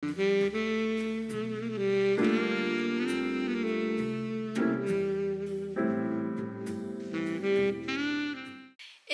Eh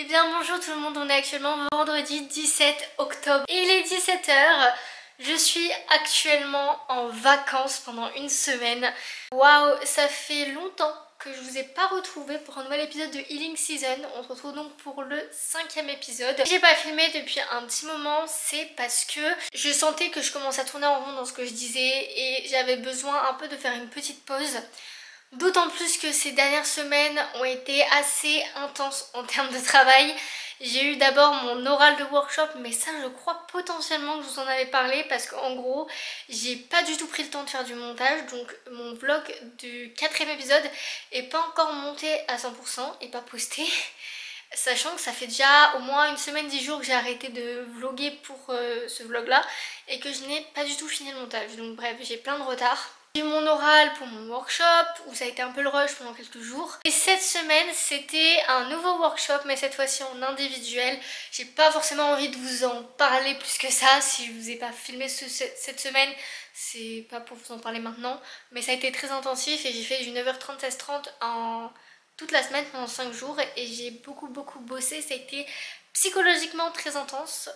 bien bonjour tout le monde, on est actuellement vendredi 17 octobre et il est 17 h. Je suis actuellement en vacances pendant une semaine. Waouh, ça fait longtemps que je vous ai pas retrouvé pour un nouvel épisode de Healing Season. On se retrouve donc pour le 5e épisode. Si j'ai pas filmé depuis un petit moment, c'est parce que je sentais que je commençais à tourner en rond dans ce que je disais et j'avais besoin un peu de faire une petite pause. D'autant plus que ces dernières semaines ont été assez intenses en termes de travail. J'ai eu d'abord mon oral de workshop, mais ça je crois potentiellement que je vous en avais parlé parce qu'en gros j'ai pas du tout pris le temps de faire du montage, donc mon vlog du 4e épisode est pas encore monté à 100% et pas posté. Sachant que ça fait déjà au moins une semaine, 10 jours que j'ai arrêté de vlogger pour ce vlog là et que je n'ai pas du tout fini le montage, donc bref j'ai plein de retard. J'ai eu mon oral pour mon workshop où ça a été un peu le rush pendant quelques jours. Et cette semaine c'était un nouveau workshop mais cette fois-ci en individuel. J'ai pas forcément envie de vous en parler plus que ça. Si je vous ai pas filmé cette semaine, c'est pas pour vous en parler maintenant. Mais ça a été très intensif et j'ai fait du 9h30 16h30 en toute la semaine pendant 5 jours. Et j'ai beaucoup bossé, ça a été psychologiquement très intense.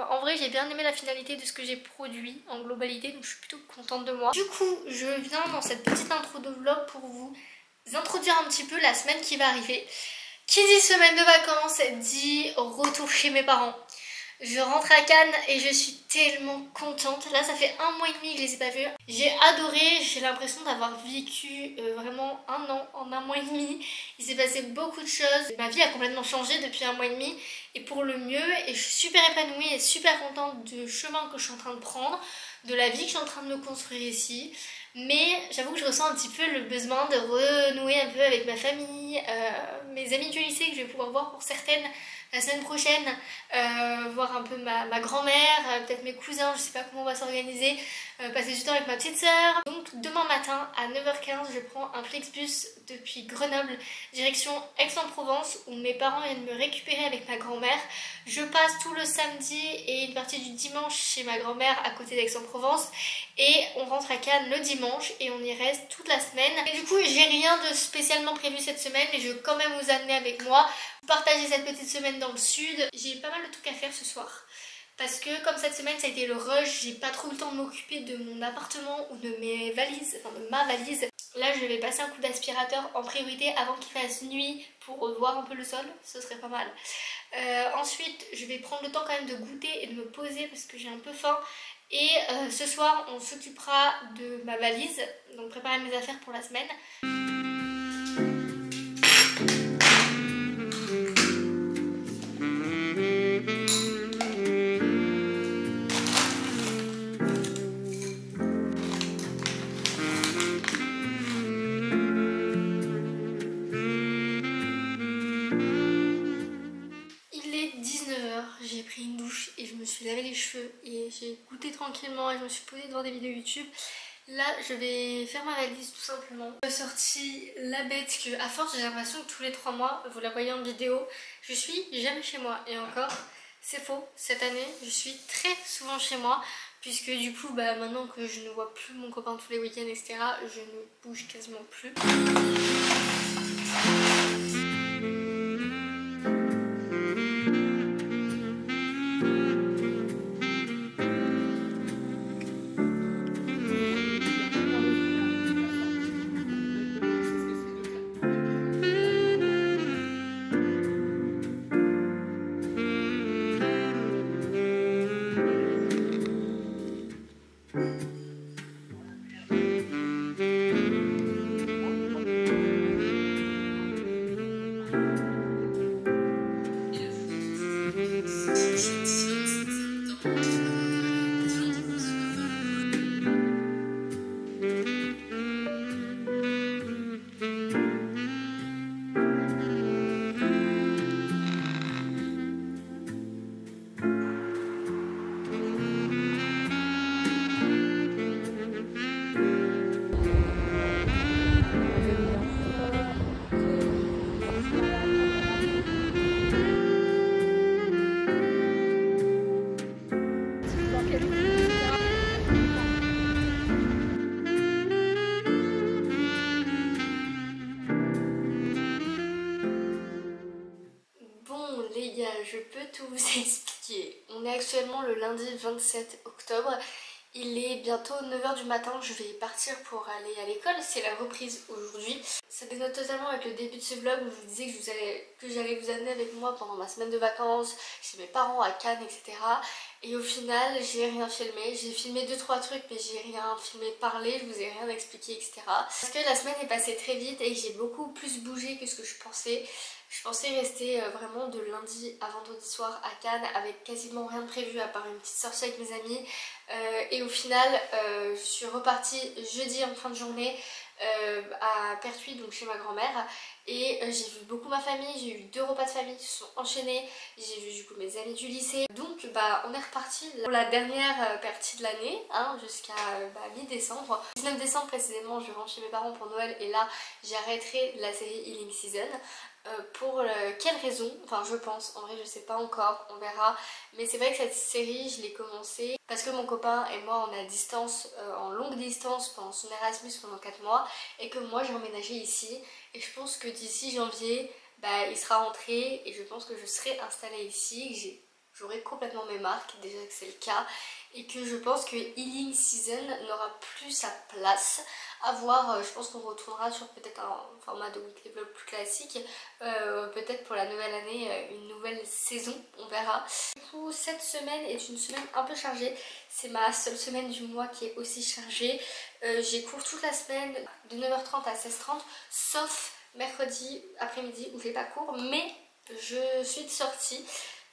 En vrai j'ai bien aimé la finalité de ce que j'ai produit en globalité, donc je suis plutôt contente de moi. Du coup je viens dans cette petite intro de vlog pour vous introduire un petit peu la semaine qui va arriver. Qui dit semaine de vacances dit retour chez mes parents. Je rentre à Cannes et je suis tellement contente. Là ça fait 1 mois et demi que je les ai pas vus. J'ai adoré, j'ai l'impression d'avoir vécu vraiment un an en 1 mois et demi. Il s'est passé beaucoup de choses. Ma vie a complètement changé depuis 1 mois et demi et pour le mieux. Et je suis super épanouie et super contente du chemin que je suis en train de prendre, de la vie que je suis en train de me construire ici. Mais j'avoue que je ressens un petit peu le besoin de renouer un peu avec ma famille, mes amis du lycée que je vais pouvoir voir pour certaines la semaine prochaine, voir un peu ma grand-mère, peut-être mes cousins, je sais pas comment on va s'organiser, passer du temps avec ma petite sœur. Donc demain matin à 9h15 je prends un Flixbus depuis Grenoble direction Aix-en-Provence où mes parents viennent me récupérer avec ma grand-mère. Je passe tout le samedi et une partie du dimanche chez ma grand-mère à côté d'Aix-en-Provence et on rentre à Cannes le dimanche et on y reste toute la semaine. Et du coup j'ai rien de spécialement prévu cette semaine mais je veux quand même vous amener avec moi, partager cette petite semaine dans le sud. J'ai pas mal de trucs à faire ce soir parce que comme cette semaine ça a été le rush, j'ai pas trop eu le temps de m'occuper de mon appartement ou de mes valises, enfin de ma valise. Là je vais passer un coup d'aspirateur en priorité avant qu'il fasse nuit pour voir un peu le sol, ce serait pas mal. Ensuite je vais prendre le temps quand même de goûter et de me poser parce que j'ai un peu faim. Et ce soir on s'occupera de ma valise, donc préparer mes affaires pour la semaine. J'ai pris une douche et je me suis lavé les cheveux et j'ai goûté tranquillement et je me suis posée devant des vidéos YouTube. Là je vais faire ma valise tout simplement. J'ai sorti la bête que à force j'ai l'impression que tous les 3 mois, vous la voyez en vidéo, je suis jamais chez moi. Et encore c'est faux, cette année je suis très souvent chez moi puisque du coup maintenant que je ne vois plus mon copain tous les week-ends etc, je ne bouge quasiment plus. tout vous expliquer. On est actuellement le lundi 27 octobre. Il est bientôt 9 h du matin, je vais partir pour aller à l'école, c'est la reprise aujourd'hui. Ça dénote totalement avec le début de ce vlog où je vous disais que j'allais vous amener avec moi pendant ma semaine de vacances, chez mes parents à Cannes, etc. Et au final, j'ai rien filmé. J'ai filmé 2-3 trucs, mais j'ai rien filmé parler, je vous ai rien expliqué, etc. Parce que la semaine est passée très vite et que j'ai beaucoup plus bougé que ce que je pensais. Je pensais rester vraiment de lundi à vendredi soir à Cannes avec quasiment rien de prévu à part une petite sortie avec mes amis. Et au final, je suis repartie jeudi en fin de journée à Pertuis, donc chez ma grand-mère. Et j'ai vu beaucoup ma famille, j'ai eu 2 repas de famille qui se sont enchaînés. J'ai vu du coup mes amis du lycée. Donc bah on est reparti pour la dernière partie de l'année, hein, jusqu'à mi-décembre. 19 décembre précisément, je rentre chez mes parents pour Noël et là j'arrêterai la série Healing Season. Pour quelle raison, enfin je pense, en vrai je sais pas encore, on verra. Mais c'est vrai que cette série je l'ai commencée parce que mon copain et moi on est à distance, en longue distance pendant son Erasmus pendant 4 mois. Et que moi j'ai emménagé ici et je pense que d'ici janvier il sera rentré et je pense que je serai installée ici. J'aurai complètement mes marques, déjà que c'est le cas, et que je pense que Healing Season n'aura plus sa place. À voir, je pense qu'on retournera sur peut-être un format de weekly vlog plus classique, peut-être pour la nouvelle année, une nouvelle saison, on verra. Du coup, cette semaine est une semaine un peu chargée, c'est ma seule semaine du mois qui est aussi chargée. J'ai cours toute la semaine de 9 h 30 à 16 h 30, sauf mercredi après-midi où j'ai pas cours, mais je suis de sortie.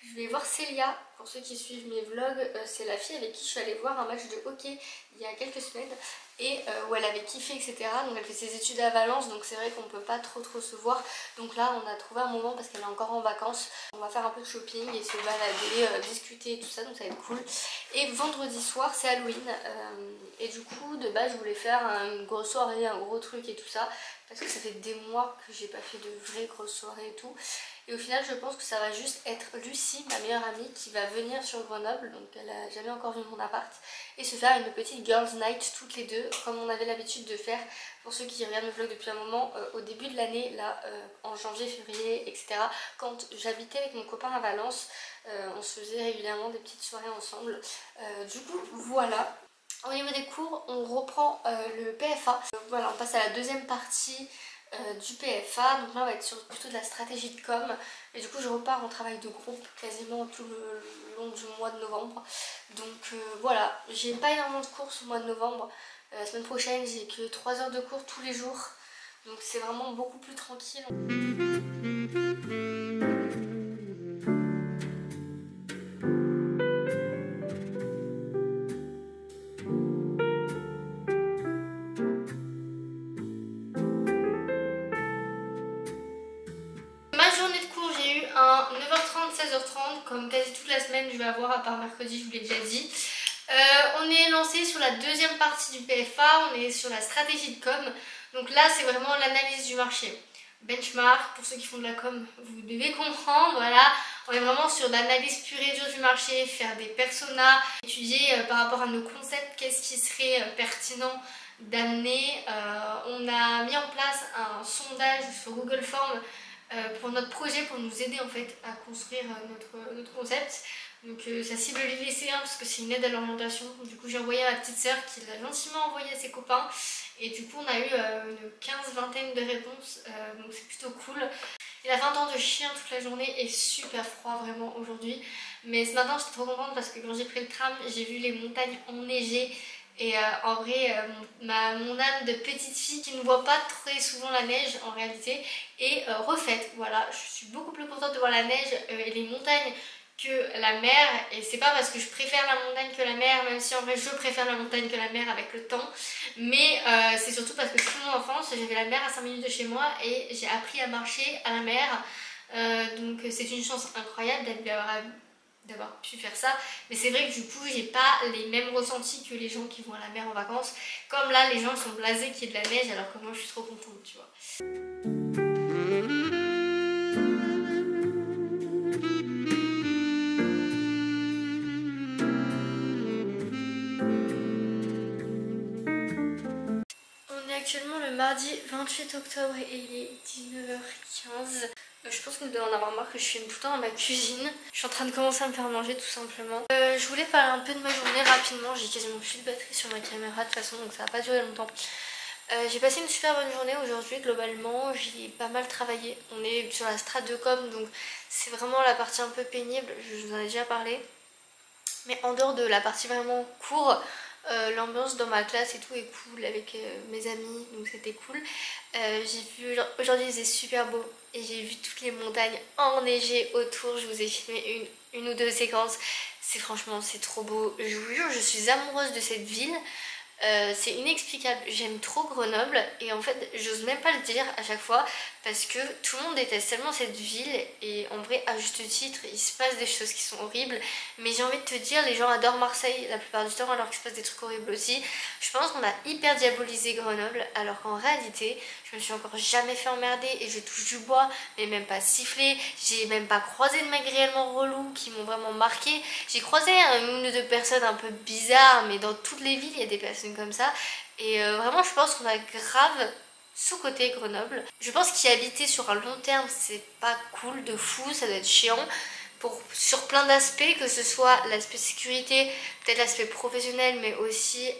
Je vais voir Célia, pour ceux qui suivent mes vlogs, c'est la fille avec qui je suis allée voir un match de hockey il y a quelques semaines et où elle avait kiffé, etc. Donc elle fait ses études à Valence, donc c'est vrai qu'on peut pas trop se voir. Donc là on a trouvé un moment parce qu'elle est encore en vacances. On va faire un peu de shopping et se balader, discuter et tout ça, donc ça va être cool. Et vendredi soir c'est Halloween et du coup de base je voulais faire une grosse soirée, un gros truc et tout ça. Parce que ça fait des mois que j'ai pas fait de vraies grosses soirées et tout. Et au final je pense que ça va juste être Lucie, ma meilleure amie, qui va venir sur Grenoble. Donc elle a jamais encore vu mon appart. Et se faire une petite girls night toutes les deux, comme on avait l'habitude de faire. Pour ceux qui regardent mes vlogs depuis un moment, au début de l'année, là en janvier, février, etc. Quand j'habitais avec mon copain à Valence, on se faisait régulièrement des petites soirées ensemble. Du coup voilà. Au niveau des cours, on reprend le PFA. Voilà, on passe à la deuxième partie du PFA. Donc là, on va être sur plutôt de la stratégie de com. Et du coup, je repars en travail de groupe quasiment tout le long du mois de novembre. Donc voilà, j'ai pas énormément de cours ce mois de novembre. La semaine prochaine, j'ai que 3 heures de cours tous les jours. Donc c'est vraiment beaucoup plus tranquille. Un 9 h 30, 16 h 30, comme quasi toute la semaine je vais avoir, à part mercredi, je vous l'ai déjà dit. On est lancé sur la deuxième partie du PFA, on est sur la stratégie de com. Donc là c'est vraiment l'analyse du marché. Benchmark, pour ceux qui font de la com, vous devez comprendre, voilà. On est vraiment sur l'analyse pure et dure du marché, faire des personas, étudier par rapport à nos concepts, qu'est-ce qui serait pertinent d'amener. On a mis en place un sondage sur Google Forms pour notre projet, pour nous aider en fait à construire notre concept. Donc ça cible les lycéens parce que c'est une aide à l'orientation. Du coup j'ai envoyé à ma petite sœur qui l'a gentiment envoyé à ses copains. Et du coup on a eu une 15-20 de réponses, donc c'est plutôt cool. Il a 20 ans de chien toute la journée et super froid vraiment aujourd'hui. Mais ce matin j'étais trop contente parce que quand j'ai pris le tram, j'ai vu les montagnes enneigées. Et en vrai, mon âme de petite fille qui ne voit pas très souvent la neige en réalité est refaite. Voilà, je suis beaucoup plus contente de voir la neige et les montagnes que la mer. Et c'est pas parce que je préfère la montagne que la mer, même si en vrai je préfère la montagne que la mer avec le temps. Mais c'est surtout parce que toute mon enfance, j'avais la mer à 5 minutes de chez moi et j'ai appris à marcher à la mer. Donc c'est une chance incroyable d'avoir pu faire ça, mais c'est vrai que du coup j'ai pas les mêmes ressentis que les gens qui vont à la mer en vacances. Comme là les gens sont blasés qu'il y ait de la neige alors que moi je suis trop contente, tu vois. On est actuellement le mardi 28 octobre et il est 19h15. Je pense que vous devez en avoir marre que je filme tout le temps dans ma cuisine. Je suis en train de commencer à me faire manger tout simplement. Je voulais parler un peu de ma journée rapidement. J'ai quasiment plus de batterie sur ma caméra de toute façon, donc ça va pas durer longtemps. J'ai passé une super bonne journée aujourd'hui globalement, j'ai pas mal travaillé. On est sur la strate de com, donc c'est vraiment la partie un peu pénible, je vous en ai déjà parlé. Mais en dehors de la partie vraiment court, l'ambiance dans ma classe et tout est cool avec mes amis, donc c'était cool. J'ai vu, aujourd'hui il faisait super beau et j'ai vu toutes les montagnes enneigées autour. Je vous ai filmé une ou deux séquences. Franchement c'est trop beau, je vous jure je suis amoureuse de cette ville. C'est inexplicable, j'aime trop Grenoble et en fait j'ose même pas le dire à chaque fois parce que tout le monde déteste tellement cette ville et en vrai à juste titre il se passe des choses qui sont horribles, mais j'ai envie de te dire les gens adorent Marseille la plupart du temps alors qu'il se passe des trucs horribles aussi. Je pense qu'on a hyper diabolisé Grenoble alors qu'en réalité je me suis encore jamais fait emmerder et je touche du bois mais même pas sifflé, j'ai même pas croisé de mecs réellement relous qui m'ont vraiment marqué. J'ai croisé une ou deux personnes un peu bizarres mais dans toutes les villes il y a des personnes comme ça et vraiment je pense qu'on a grave sous-côté Grenoble. Je pense qu'y habiter sur un long terme c'est pas cool de fou, ça doit être chiant sur plein d'aspects, que ce soit l'aspect sécurité, peut-être l'aspect professionnel mais aussi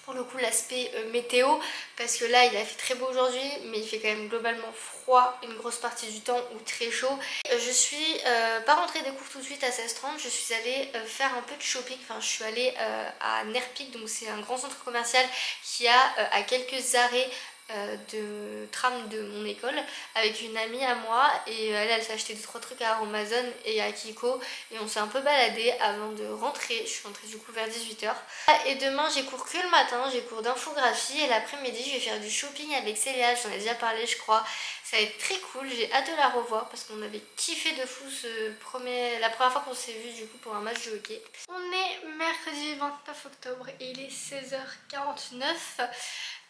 pour le coup l'aspect météo parce que là il a fait très beau aujourd'hui mais il fait quand même globalement froid une grosse partie du temps ou très chaud. Je suis pas rentrée des cours tout de suite à 16h30, je suis allée faire un peu de shopping, enfin je suis allée à Nerpic, donc c'est un grand centre commercial qui a à quelques arrêts de tram de mon école avec une amie à moi et elle s'est acheté 2-3 trucs à Amazon et à Kiko et on s'est un peu baladé avant de rentrer. Je suis rentrée du coup vers 18h et demain j'ai cours que le matin, j'ai cours d'infographie et l'après-midi je vais faire du shopping avec Célia, j'en ai déjà parlé je crois. Ça va être très cool, j'ai hâte de la revoir parce qu'on avait kiffé de fou la première fois qu'on s'est vu du coup pour un match de hockey. On est mercredi 29 octobre et il est 16h49.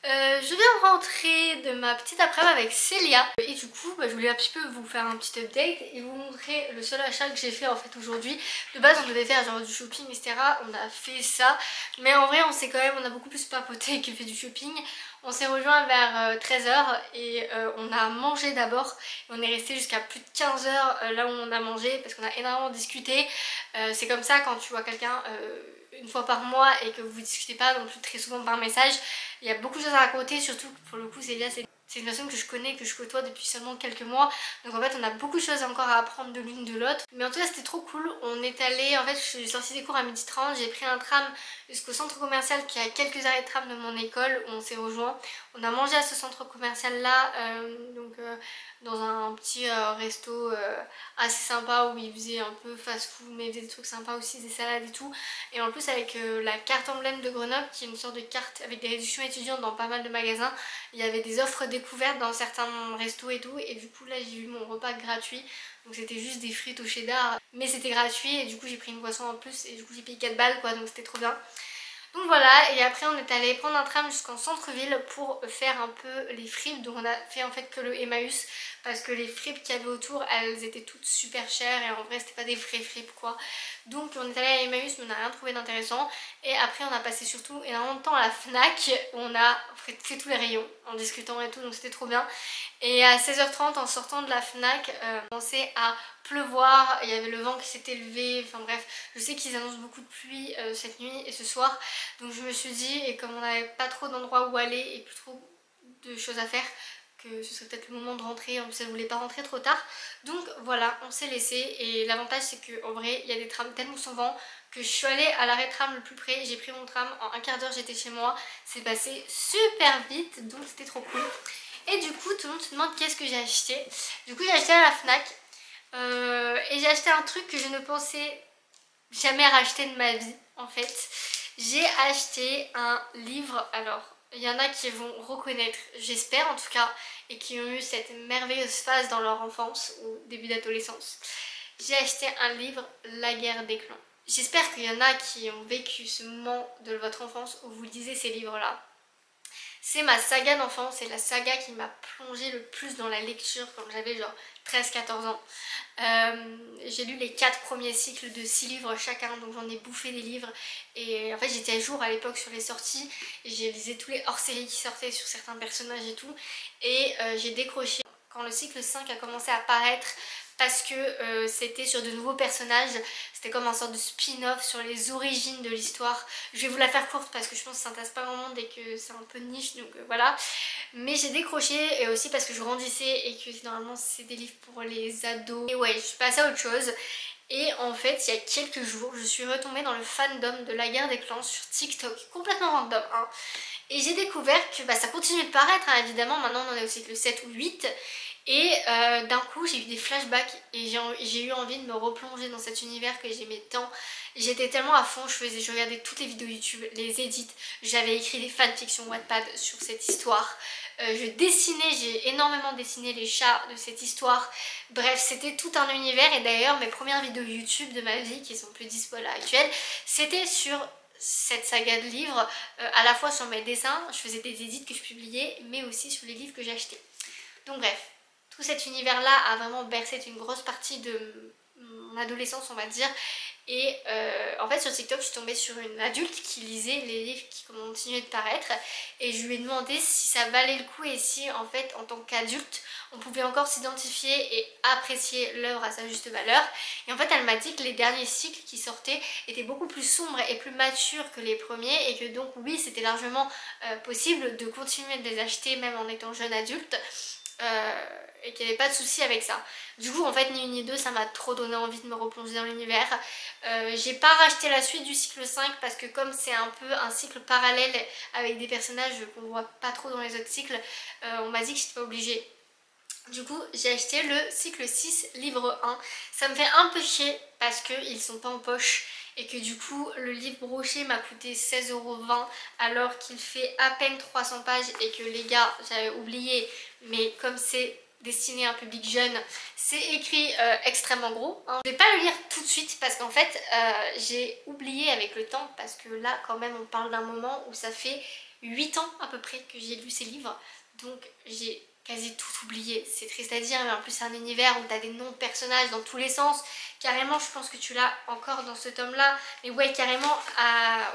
Je viens de rentrer de ma petite après-midi avec Célia et du coup je voulais un petit peu vous faire un petit update et vous montrer le seul achat que j'ai fait en fait aujourd'hui. De base on devait faire genre du shopping etc, on a fait ça mais en vrai on a beaucoup plus papoté que fait du shopping. On s'est rejoint vers 13h et on a mangé d'abord. On est resté jusqu'à plus de 15h là où on a mangé parce qu'on a énormément discuté. C'est comme ça quand tu vois quelqu'un une fois par mois et que vous discutez pas non plus très souvent par message. Il y a beaucoup de choses à raconter, surtout que pour le coup Célia c'est une personne que je connais, que je côtoie depuis seulement quelques mois. Donc en fait on a beaucoup de choses encore à apprendre de l'une de l'autre. Mais en tout cas c'était trop cool. On est allé, en fait je suis sortie des cours à 12h30, j'ai pris un tram jusqu'au centre commercial qui est à quelques arrêts de tram de mon école où on s'est rejoint. On a mangé à ce centre commercial là, dans un petit resto assez sympa où ils faisaient un peu fast food mais ils faisaient des trucs sympas aussi, des salades et tout. Et en plus avec la carte emblème de Grenoble qui est une sorte de carte avec des réductions étudiantes dans pas mal de magasins, il y avait des offres découvertes dans certains restos et tout et du coup là j'ai eu mon repas gratuit. Donc c'était juste des frites au cheddar mais c'était gratuit et du coup j'ai pris une boisson en plus et du coup j'ai payé 4 balles quoi, donc c'était trop bien. Donc voilà, et après on est allé prendre un tram jusqu'en centre-ville pour faire un peu les fripes. Donc on a fait en fait que le Emmaüs parce que les fripes qu'il y avait autour elles étaient toutes super chères et en vrai c'était pas des vraies fripes quoi. Donc on est allé à Emmaüs mais on n'a rien trouvé d'intéressant. Et après on a passé surtout énormément de temps à la Fnac où on a fait tous les rayons en discutant et tout, donc c'était trop bien. Et à 16h30 en sortant de la Fnac, on commençait à pleuvoir, il y avait le vent qui s'était levé, enfin bref, je sais qu'ils annoncent beaucoup de pluie cette nuit et ce soir, donc je me suis dit, et comme on n'avait pas trop d'endroits où aller et plus trop de choses à faire, que ce serait peut-être le moment de rentrer, en plus elle voulait pas rentrer trop tard, donc voilà, on s'est laissé. Et l'avantage c'est qu'en vrai il y a des trams tellement sans vent que je suis allée à l'arrêt tram le plus près, j'ai pris mon tram, en un quart d'heure j'étais chez moi, c'est passé super vite, donc c'était trop cool. Et du coup tout le monde se demande qu'est-ce que j'ai acheté. Du coup j'ai acheté à la Fnac et j'ai acheté un truc que je ne pensais jamais racheter de ma vie en fait. J'ai acheté un livre, alors il y en a qui vont reconnaître, j'espère en tout cas, et qui ont eu cette merveilleuse phase dans leur enfance ou début d'adolescence. J'ai acheté un livre, La guerre des clans. J'espère qu'il y en a qui ont vécu ce moment de votre enfance où vous lisez ces livres là. C'est ma saga d'enfance, c'est la saga qui m'a plongée le plus dans la lecture quand j'avais genre 13-14 ans. J'ai lu les 4 premiers cycles de 6 livres chacun, donc j'en ai bouffé des livres. Et en fait j'étais à jour à l'époque sur les sorties, et j'ai lisé tous les hors-séries qui sortaient sur certains personnages et tout. Et j'ai décroché quand le cycle 5 a commencé à paraître, parce que c'était sur de nouveaux personnages, c'était comme un sorte de spin-off sur les origines de l'histoire. Je vais vous la faire courte parce que je pense que ça n'intéresse pas grand monde et que c'est un peu niche, donc voilà. Mais j'ai décroché, et aussi parce que je grandissais et que normalement c'est des livres pour les ados. Et ouais, je suis passée à autre chose. Et en fait, il y a quelques jours, je suis retombée dans le fandom de La Guerre des Clans sur TikTok, complètement random, hein. Et j'ai découvert que ça continue de paraître, hein, évidemment, maintenant on en est au cycle 7 ou 8. Et d'un coup j'ai eu des flashbacks et j'ai eu envie de me replonger dans cet univers que j'aimais tant. J'étais tellement à fond, je regardais toutes les vidéos YouTube, les edits, j'avais écrit des fanfictions Wattpad sur cette histoire. Je dessinais, j'ai énormément dessiné les chats de cette histoire. Bref, c'était tout un univers, et d'ailleurs mes premières vidéos YouTube de ma vie, qui sont plus dispo à l'heure actuelle, c'était sur cette saga de livres, à la fois sur mes dessins, je faisais des edits que je publiais, mais aussi sur les livres que j'achetais. Donc bref, tout cet univers-là a vraiment bercé une grosse partie de mon adolescence, on va dire. Et en fait sur TikTok je suis tombée sur une adulte qui lisait les livres qui continuaient de paraître, et je lui ai demandé si ça valait le coup et si en fait en tant qu'adulte on pouvait encore s'identifier et apprécier l'œuvre à sa juste valeur. Et en fait elle m'a dit que les derniers cycles qui sortaient étaient beaucoup plus sombres et plus matures que les premiers, et que donc oui c'était largement possible de continuer de les acheter même en étant jeune adulte. Et qu'il n'y avait pas de souci avec ça. Du coup en fait ni une ni deux, ça m'a trop donné envie de me replonger dans l'univers. J'ai pas racheté la suite du cycle 5 parce que comme c'est un peu un cycle parallèle avec des personnages qu'on voit pas trop dans les autres cycles, on m'a dit que j'étais pas obligée. Du coup j'ai acheté le cycle 6 livre 1. Ça me fait un peu chier parce qu'ils sont pas en poche et que du coup le livre broché m'a coûté 16,20 € alors qu'il fait à peine 300 pages, et que les gars, j'avais oublié, mais comme c'est destiné à un public jeune, c'est écrit extrêmement gros, hein. Je vais pas le lire tout de suite parce qu'en fait j'ai oublié avec le temps, parce que là quand même on parle d'un moment où ça fait 8 ans à peu près que j'ai lu ces livres, donc j'ai quasi tout oublié. C'est triste à dire, mais en plus c'est un univers où t'as des noms de personnages dans tous les sens. Carrément, je pense que tu l'as encore dans ce tome là, mais ouais, carrément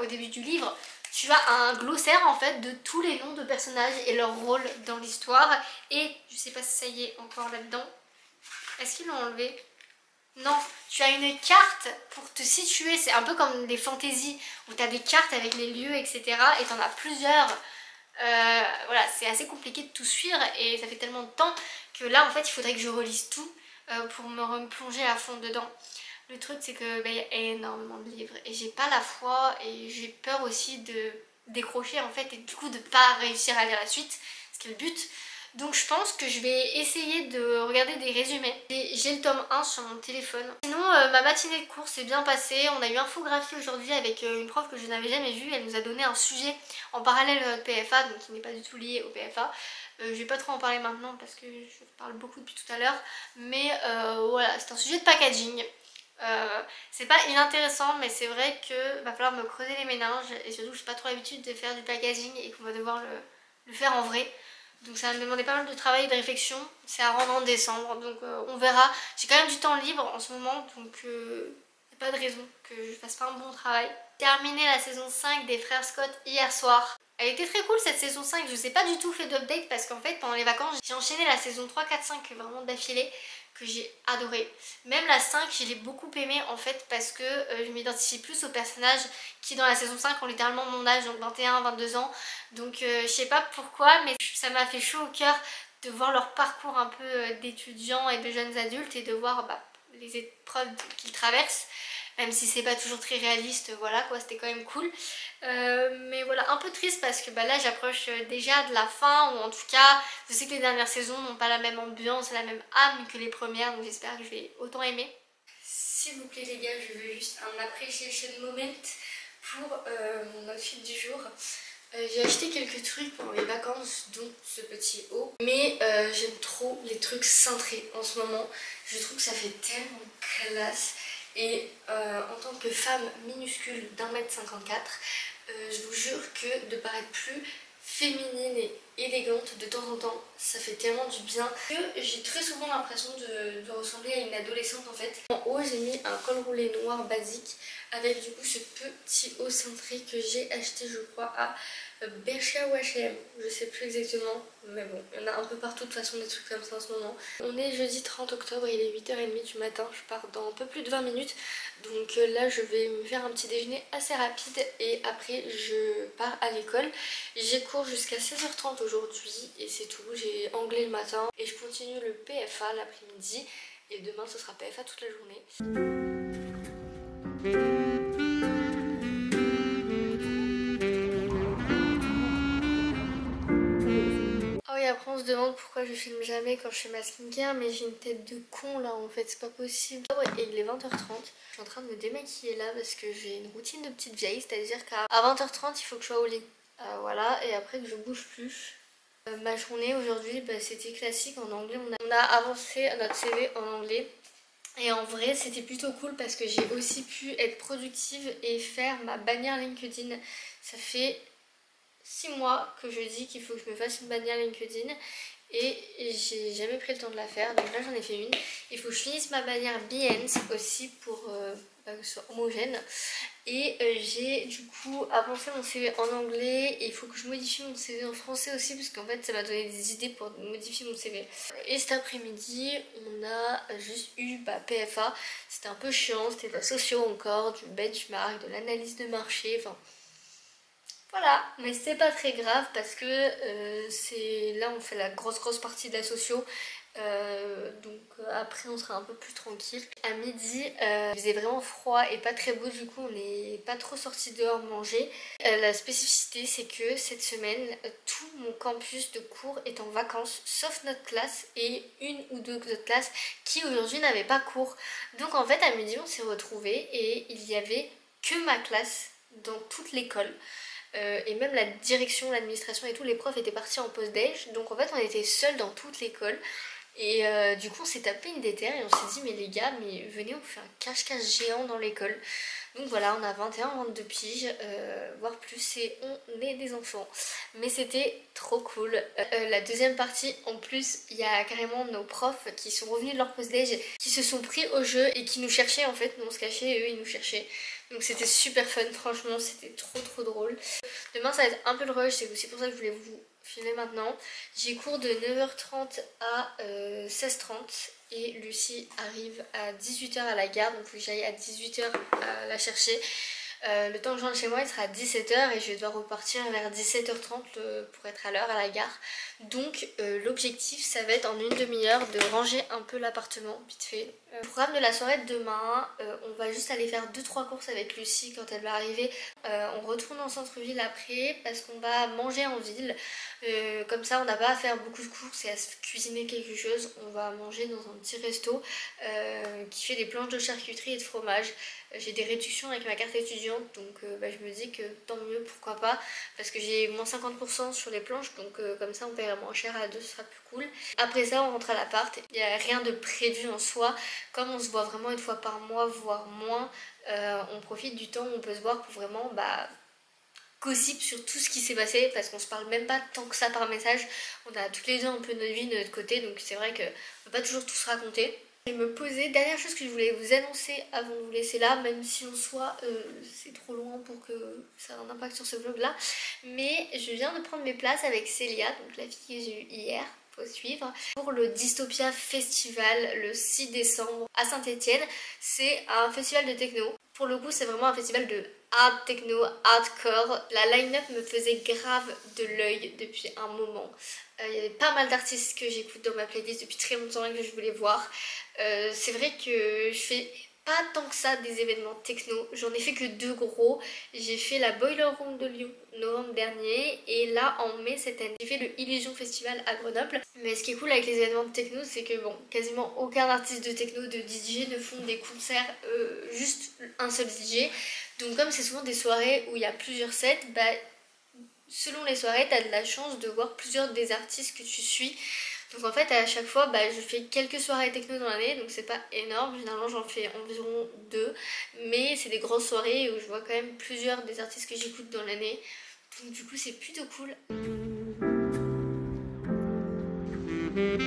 au début du livre tu as un glossaire en fait de tous les noms de personnages et leur rôle dans l'histoire. Et je sais pas si ça y est encore là-dedans. Est-ce qu'ils l'ont enlevé? Non, tu as une carte pour te situer. C'est un peu comme des fantaisies où tu as des cartes avec les lieux, etc. Et tu en as plusieurs. Voilà, c'est assez compliqué de tout suivre, et ça fait tellement de temps que là en fait il faudrait que je relise tout pour me replonger à fond dedans. Le truc c'est que il y a énormément de livres et j'ai pas la foi, et j'ai peur aussi de décrocher en fait, et du coup de pas réussir à lire la suite, ce qui est le but. Donc je pense que je vais essayer de regarder des résumés. J'ai le tome 1 sur mon téléphone. Sinon ma matinée de cours s'est bien passée. On a eu infographie aujourd'hui avec une prof que je n'avais jamais vue. Elle nous a donné un sujet en parallèle de notre PFA, donc qui n'est pas du tout lié au PFA. Je vais pas trop en parler maintenant parce que je parle beaucoup depuis tout à l'heure. Mais voilà, c'est un sujet de packaging. C'est pas inintéressant, mais c'est vrai que va falloir me creuser les méninges, et surtout que j'ai pas trop l'habitude de faire du packaging et qu'on va devoir le faire en vrai. Donc ça va me demander pas mal de travail et de réflexion. C'est à rendre en décembre, donc on verra. J'ai quand même du temps libre en ce moment, donc il n'y a pas de raison que je fasse pas un bon travail. J'ai terminé la saison 5 des Frères Scott hier soir. Elle était très cool cette saison 5, je vous ai pas du tout fait d'update parce qu'en fait pendant les vacances j'ai enchaîné la saison 3, 4, 5 vraiment d'affilée, que j'ai adoré. Même la 5 je l'ai beaucoup aimée en fait parce que je m'identifie plus aux personnages qui dans la saison 5 ont littéralement mon âge, donc 21, 22 ans. Donc je sais pas pourquoi, mais ça m'a fait chaud au cœur de voir leur parcours un peu d'étudiants et de jeunes adultes, et de voir les épreuves qu'ils traversent. Même si c'est pas toujours très réaliste, voilà quoi, c'était quand même cool. Mais voilà, un peu triste parce que là j'approche déjà de la fin, ou en tout cas je sais que les dernières saisons n'ont pas la même ambiance, la même âme que les premières, donc j'espère que je vais autant aimer. S'il vous plaît les gars, je veux juste un appreciation moment pour mon outfit du jour. J'ai acheté quelques trucs pendant les vacances, dont ce petit haut, mais j'aime trop les trucs cintrés en ce moment. Je trouve que ça fait tellement classe. Et en tant que femme minuscule d'1,54 m, je vous jure que de paraître plus féminine et élégante de temps en temps. Ça fait tellement du bien que j'ai très souvent l'impression de ressembler à une adolescente en fait. En haut j'ai mis un col roulé noir basique avec du coup ce petit haut cintré que j'ai acheté je crois à Bershka ou H&M, je sais plus exactement, mais bon, il y en a un peu partout de toute façon des trucs comme ça en ce moment. On est jeudi 30 octobre, il est 8h30 du matin, je pars dans un peu plus de 20 minutes, donc là je vais me faire un petit déjeuner assez rapide et après je pars à l'école. J'ai cours jusqu'à 16h30 aujourd'hui et c'est tout, j'ai anglais le matin et je continue le PFA l'après-midi et demain ce sera PFA toute la journée. Oh et après on se demande pourquoi je filme jamais quand je fais ma skincare, mais j'ai une tête de con là en fait, c'est pas possible. Oh ouais, et il est 20h30, je suis en train de me démaquiller là parce que j'ai une routine de petite vieille, c'est-à-dire qu'à 20h30 il faut que je sois au lit. Voilà, et après que je bouge plus. Ma journée aujourd'hui bah, c'était classique en anglais, on a avancé notre CV en anglais. Et en vrai c'était plutôt cool parce que j'ai aussi pu être productive et faire ma bannière LinkedIn. Ça fait 6 mois que je dis qu'il faut que je me fasse une bannière LinkedIn et j'ai jamais pris le temps de la faire, donc là j'en ai fait une. Il faut que je finisse ma bannière Behance aussi pour que ce soit homogène. Et j'ai du coup avancé mon CV en anglais et il faut que je modifie mon CV en français aussi parce qu'en fait ça m'a donné des idées pour modifier mon CV. Et cet après-midi on a juste eu PFA, c'était un peu chiant, c'était de la socio encore, du benchmark, de l'analyse de marché, enfin... Voilà, mais c'est pas très grave parce que c'est là on fait la grosse partie de la socio. Donc après on sera un peu plus tranquille. À midi il faisait vraiment froid et pas très beau, du coup on n'est pas trop sorti dehors manger. La spécificité c'est que cette semaine tout mon campus de cours est en vacances sauf notre classe et une ou deux autres classes qui aujourd'hui n'avaient pas cours. Donc en fait à midi on s'est retrouvés et il y avait que ma classe dans toute l'école. Et même la direction, l'administration et tout, les profs étaient partis en pause déj, donc en fait on était seuls dans toute l'école. Et du coup on s'est tapé une déterre et on s'est dit mais les gars, mais venez on fait un cache-cache géant dans l'école. Donc voilà, on a 21-22 piges, voire plus, et on est des enfants. Mais c'était trop cool. La deuxième partie, en plus, il y a carrément nos profs qui sont revenus de leur pause déj, qui se sont pris au jeu et qui nous cherchaient en fait. Nous on se cachait et eux ils nous cherchaient. Donc c'était super fun, franchement c'était trop drôle. Demain ça va être un peu le rush, c'est aussi pour ça que je voulais vous filmer maintenant. J'ai cours de 9h30 à 16h30 et Lucie arrive à 18h à la gare, donc il faut que j'aille à 18h la chercher. Le temps que je rentre chez moi il sera à 17h et je vais devoir repartir vers 17h30 pour être à l'heure à la gare. Donc l'objectif ça va être en une demi-heure de ranger un peu l'appartement vite fait. Le programme de la soirée de demain, on va juste aller faire 2-3 courses avec Lucie quand elle va arriver. On retourne en centre-ville après parce qu'on va manger en ville. Comme ça on n'a pas à faire beaucoup de courses et à se cuisiner quelque chose. On va manger dans un petit resto qui fait des planches de charcuterie et de fromage. J'ai des réductions avec ma carte étudiante, donc je me dis que tant mieux, pourquoi pas, parce que j'ai moins 50% sur les planches, donc comme ça on paiera moins cher à deux, ce sera plus cool. Après ça on rentre à l'appart, il n'y a rien de prévu en soi, comme on se voit vraiment une fois par mois, voire moins, on profite du temps où on peut se voir pour vraiment gossip sur tout ce qui s'est passé, parce qu'on se parle même pas tant que ça par message. On a toutes les deux un peu notre vie de notre côté, donc c'est vrai qu'on peut pas toujours tout se raconter. Je vais me poser, dernière chose que je voulais vous annoncer avant de vous laisser là, même si en soi c'est trop loin pour que ça ait un impact sur ce vlog là, mais je viens de prendre mes places avec Célia, donc la fille que j'ai eue hier, faut suivre, pour le Dystopia Festival le 6 décembre à Saint-Étienne. C'est un festival de techno. Pour le coup c'est vraiment un festival de hard techno, hardcore. La line-up me faisait grave de l'œil depuis un moment. Il y avait pas mal d'artistes que j'écoute dans ma playlist depuis très longtemps et que je voulais voir. C'est vrai que je fais pas tant que ça des événements techno, j'en ai fait que 2 gros. J'ai fait la Boiler Room de Lyon novembre dernier et là en mai cette année j'ai fait le Illusion Festival à Grenoble. Mais ce qui est cool avec les événements de techno c'est que bon, quasiment aucun artiste de techno, de DJ ne font des concerts juste un seul DJ. Donc comme c'est souvent des soirées où il y a plusieurs sets, selon les soirées tu as de la chance de voir plusieurs des artistes que tu suis. Donc en fait à chaque fois je fais quelques soirées techno dans l'année, donc c'est pas énorme, généralement j'en fais environ 2, mais c'est des grosses soirées où je vois quand même plusieurs des artistes que j'écoute dans l'année, donc du coup c'est plutôt cool. Novembre,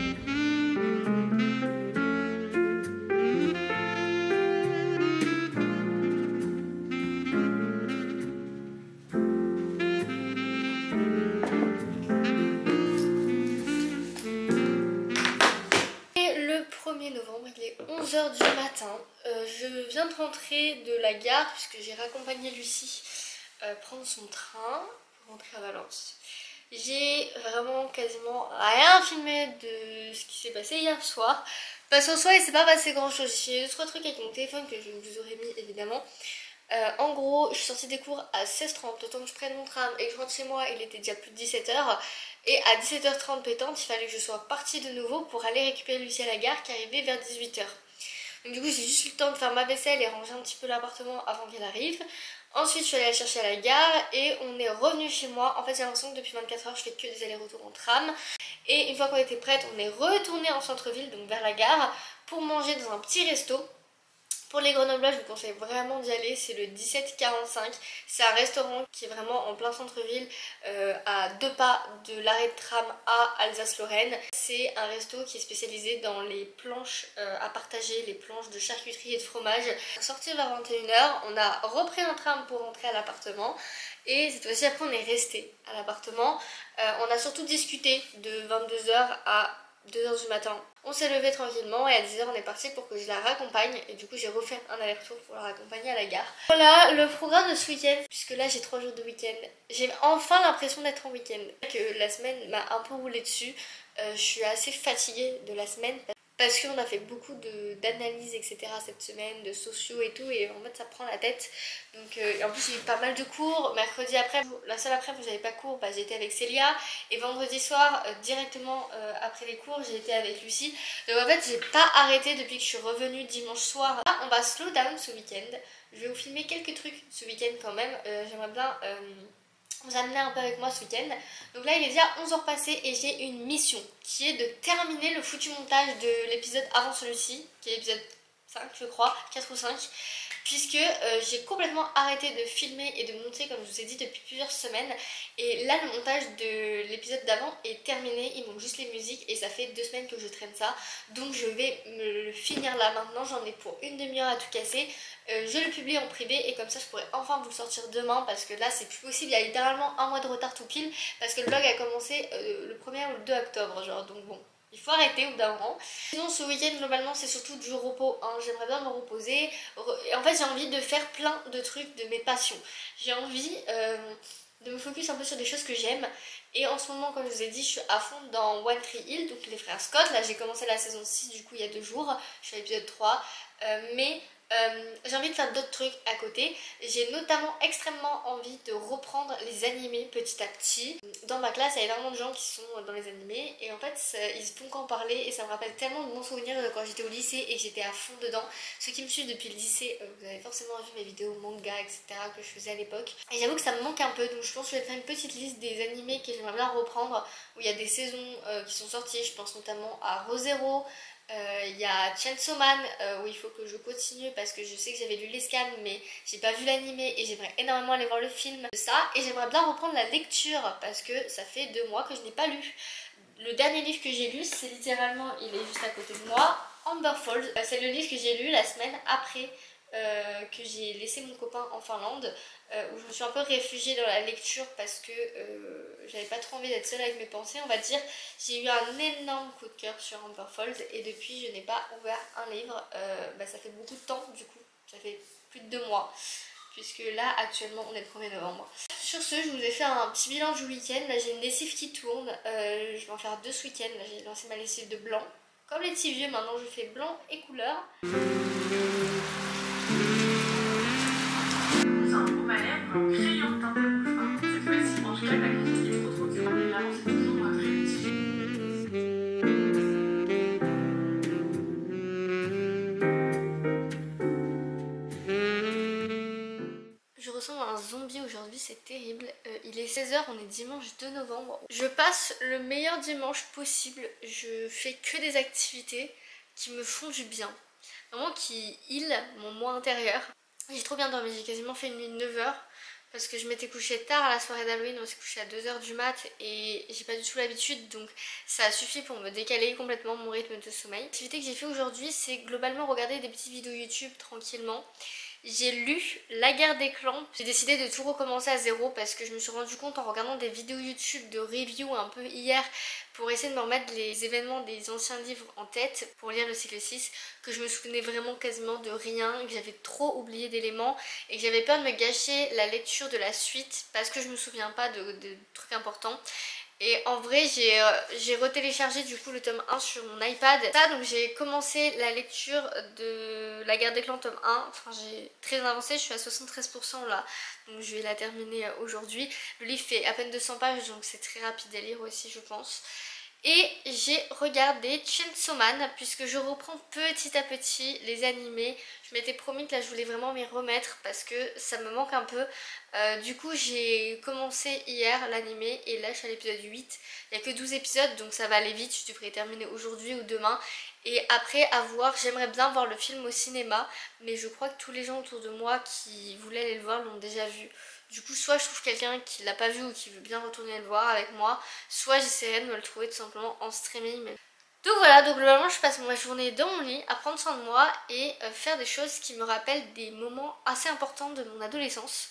il est 11 h du matin. Je viens de rentrer de la gare puisque j'ai raccompagné Lucie prendre son train pour rentrer à Valence. J'ai vraiment quasiment rien filmé de ce qui s'est passé hier soir parce qu'en soi il s'est pas passé grand chose. J'ai fait 2-3 trucs avec mon téléphone que je vous aurais mis évidemment. En gros, je suis sortie des cours à 16h30, le temps que je prenne mon tram et que je rentre chez moi, il était déjà plus de 17h. Et à 17h30 pétante, il fallait que je sois partie de nouveau pour aller récupérer Lucie à la gare qui arrivait vers 18h. Donc du coup, j'ai juste eu le temps de faire ma vaisselle et ranger un petit peu l'appartement avant qu'elle arrive. Ensuite, je suis allée la chercher à la gare et on est revenu chez moi. En fait, j'ai l'impression que depuis 24 h, je fais que des allers-retours en tram. Et une fois qu'on était prête, on est retourné en centre-ville, donc vers la gare, pour manger dans un petit resto. Pour les Grenoblois, je vous conseille vraiment d'y aller, c'est le 1745. C'est un restaurant qui est vraiment en plein centre-ville, à 2 pas de l'arrêt de tram à Alsace-Lorraine. C'est un resto qui est spécialisé dans les planches à partager, les planches de charcuterie et de fromage. Sorti vers 21 h, on a repris un tram pour rentrer à l'appartement. Et cette fois-ci, après, on est resté à l'appartement. On a surtout discuté de 22 h à 2 h du matin. On s'est levé tranquillement et à 10 h on est parti pour que je la raccompagne et du coup j'ai refait un aller-retour pour la raccompagner à la gare. Voilà le programme de ce week-end, puisque là j'ai 3 jours de week-end. J'ai enfin l'impression d'être en week-end. Que la semaine m'a un peu roulé dessus. Je suis assez fatiguée de la semaine parce qu'on a fait beaucoup d'analyses etc cette semaine, de sociaux et tout, et en fait ça prend la tête. Donc en plus j'ai eu pas mal de cours. Mercredi après, la seule après où j'avais pas cours, bah, j'étais avec Célia, et vendredi soir directement après les cours j'ai été avec Lucie. Donc en fait j'ai pas arrêté depuis que je suis revenue dimanche soir. Là, on va slow down ce week-end. Je vais vous filmer quelques trucs ce week-end quand même. J'aimerais bien vous amener un peu avec moi ce week-end. Donc là il est déjà 11 h passées et j'ai une mission qui est de terminer le foutu montage de l'épisode avant celui-ci, qui est l'épisode 5 je crois, 4 ou 5, puisque j'ai complètement arrêté de filmer et de monter comme je vous ai dit depuis plusieurs semaines. Et là le montage de l'épisode d'avant est terminé, il manque juste les musiques et ça fait 2 semaines que je traîne ça. Donc je vais me le finir là maintenant, j'en ai pour une demi-heure à tout casser. Je le publie en privé et comme ça je pourrais enfin vous le sortir demain, parce que là c'est plus possible, il y a littéralement un mois de retard tout pile parce que le vlog a commencé le 1er ou le 2 octobre genre, donc bon. Il faut arrêter au bout d'un moment. Sinon ce week-end globalement c'est surtout du repos, hein. J'aimerais bien me reposer. Et en fait j'ai envie de faire plein de trucs de mes passions. J'ai envie de me focus un peu sur des choses que j'aime. Et en ce moment, comme je vous ai dit, je suis à fond dans One Tree Hill, donc les frères Scott. Là j'ai commencé la saison 6 du coup il y a 2 jours. Je suis à l'épisode 3. Mais j'ai envie de faire d'autres trucs à côté. J'ai notamment extrêmement envie de reprendre les animés petit à petit. Dans ma classe il y a énormément de gens qui sont dans les animés et en fait ils font qu'en parler et ça me rappelle tellement de bons souvenirs de quand j'étais au lycée et que j'étais à fond dedans. Ceux qui me suivent depuis le lycée, vous avez forcément vu mes vidéos manga etc que je faisais à l'époque, et j'avoue que ça me manque un peu, donc je pense que je vais faire une petite liste des animés que j'aimerais bien reprendre, où il y a des saisons qui sont sorties. Je pense notamment à Re:Zero. Il y a Chainsaw Man où il faut que je continue parce que je sais que j'avais lu les scans mais j'ai pas vu l'animé et j'aimerais énormément aller voir le film de ça. Et j'aimerais bien reprendre la lecture parce que ça fait 2 mois que je n'ai pas lu. Le dernier livre que j'ai lu, c'est littéralement, il est juste à côté de moi, Amber Falls. C'est le livre que j'ai lu la semaine après que j'ai laissé mon copain en Finlande, où je me suis un peu réfugiée dans la lecture parce que j'avais pas trop envie d'être seule avec mes pensées, on va dire. J'ai eu un énorme coup de cœur sur Amber Falls et depuis je n'ai pas ouvert un livre. Ça fait beaucoup de temps du coup, ça fait plus de 2 mois. Puisque là actuellement on est le 1er novembre. Sur ce, je vous ai fait un petit bilan du week-end. Là j'ai une lessive qui tourne, je vais en faire 2 ce week-end. Là j'ai lancé ma lessive de blanc. Comme les petits vieux, maintenant je fais blanc et couleur. C'est un beau malève, un crayon teint à bouche. Cette fois-ci, en tout cas, la cuisine du trop c'est vraiment c'est toujours très utile. Je ressemble à un zombie aujourd'hui, c'est terrible. Il est 16 h, on est dimanche 2 novembre. Je passe le meilleur dimanche possible. Je fais que des activités qui me font du bien. Vraiment qui heal mon moi intérieur. J'ai trop bien dormi, j'ai quasiment fait une nuit de 9 h. parce que je m'étais couchée tard à la soirée d'Halloween, on s'est couché à 2h du mat et j'ai pas du tout l'habitude, donc ça a suffi pour me décaler complètement mon rythme de sommeil. L'activité que j'ai fait aujourd'hui, c'est globalement regarder des petites vidéos YouTube tranquillement. J'ai lu La Guerre des Clans. J'ai décidé de tout recommencer à zéro parce que je me suis rendu compte en regardant des vidéos YouTube de review un peu hier pour essayer de me remettre les événements des anciens livres en tête pour lire le cycle 6 que je me souvenais vraiment quasiment de rien, que j'avais trop oublié d'éléments et que j'avais peur de me gâcher la lecture de la suite parce que je me souviens pas de trucs importants. Et en vrai j'ai retéléchargé du coup le tome 1 sur mon iPad. Donc j'ai commencé la lecture de La Guerre des Clans tome 1. Enfin j'ai très avancé, je suis à 73% là. Donc je vais la terminer aujourd'hui. Le livre fait à peine 200 pages donc c'est très rapide à lire aussi je pense. Et j'ai regardé Chainsaw Man puisque je reprends petit à petit les animés. Je m'étais promis que là je voulais vraiment m'y remettre parce que ça me manque un peu. Du coup j'ai commencé hier l'animé et là je suis à l'épisode 8. Il n'y a que 12 épisodes donc ça va aller vite, je devrais terminer aujourd'hui ou demain. Et après à voir, j'aimerais bien voir le film au cinéma mais je crois que tous les gens autour de moi qui voulaient aller le voir l'ont déjà vu. Du coup soit je trouve quelqu'un qui l'a pas vu ou qui veut bien retourner le voir avec moi, soit j'essaierai de me le trouver tout simplement en streaming. Donc voilà, donc globalement je passe ma journée dans mon lit à prendre soin de moi et faire des choses qui me rappellent des moments assez importants de mon adolescence.